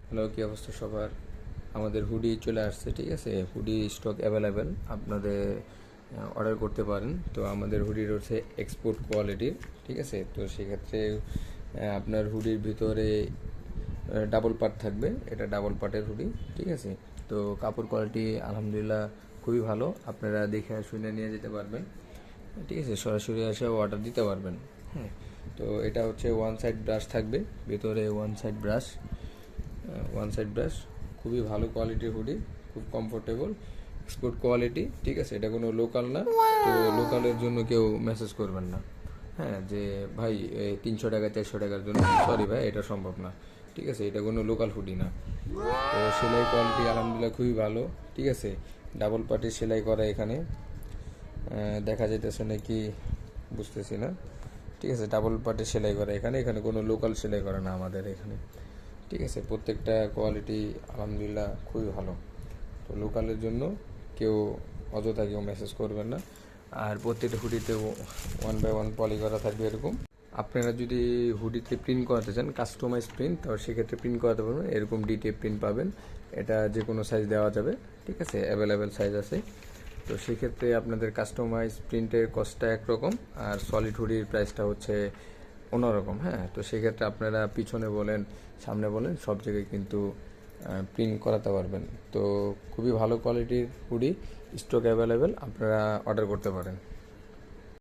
Hello, কী অবস্থা সবার? আমাদের হুডি চলে আসছে, ঠিক আছে। হুডি স্টক অ্যাভেলেবেল, আপনাদের অর্ডার করতে পারেন। তো আমাদের হুডির হচ্ছে এক্সপোর্ট কোয়ালিটির, ঠিক আছে। তো সেক্ষেত্রে আপনার হুডির ভিতরে ডাবল পার্ট থাকবে, এটা ডাবল পার্টের হুডি, ঠিক আছে। তো কাপড় কোয়ালিটি আলহামদুলিল্লাহ খুবই ভালো, আপনারা দেখে শুনে নিয়ে যেতে পারবেন, ঠিক আছে। সরাসরি এসে অর্ডার দিতে পারবেন। হ্যাঁ, তো এটা হচ্ছে ওয়ান সাইড ব্রাশ থাকবে, ভিতরে ওয়ান সাইড ব্রাশ, খুবই ভালো কোয়ালিটির হুডি, খুব কমফোর্টেবল, এক্সপোর্ট কোয়ালিটি, ঠিক আছে। এটা কোনো লোকাল না, তো লোকালের জন্য কেউ মেসেজ করবেন না। হ্যাঁ, যে ভাই 300 টাকা 400 টাকার জন্য, সরি ভাই, এটা সম্ভব না, ঠিক আছে। এটা কোনো লোকাল হুডি না। তো সেলাই কোয়ালিটি আলহামদুলিল্লাহ খুবই ভালো, ঠিক আছে। ডাবল পার্টি সেলাই করা এখানে দেখা যাইতেছে নাকি বুঝতেছি না, ঠিক আছে। ডাবল পার্টি সেলাই করা এখানে, এখানে কোনো লোকাল সেলাই করা না আমাদের এখানে, ঠিক আছে। প্রত্যেকটা কোয়ালিটি আলহামদুলিল্লাহ খুবই ভালো। তো লোকালের জন্য কেউ অযথা কেউ মেসেজ করবেন না। আর প্রত্যেকটা হুডিতে 1 বাই 1 পলি করা থাকবে এরকম। আপনারা যদি হুডিতে প্রিন্ট করাতে চান, কাস্টমাইজ প্রিন্ট, তো সেক্ষেত্রে প্রিন্ট করাতে পারবেন, এরকম ডিটিএফ প্রিন্ট পাবেন। এটা যে কোনো সাইজ দেওয়া যাবে, ঠিক আছে, অ্যাভেলেবেল সাইজ আছে। তো সেক্ষেত্রে আপনাদের কাস্টমাইজ প্রিন্টের কস্টটা একরকম, আর সলিড হুডির প্রাইসটা হচ্ছে অন্যরকম। হ্যাঁ, তো সেক্ষেত্রে আপনারা পিছনে বলেন, সামনে বলেন, সব জায়গায় কিন্তু প্রিন্ট করাতে পারবেন। তো খুবই ভালো কোয়ালিটির হুডি, স্টক অ্যাভেলেবেল, আপনারা অর্ডার করতে পারেন।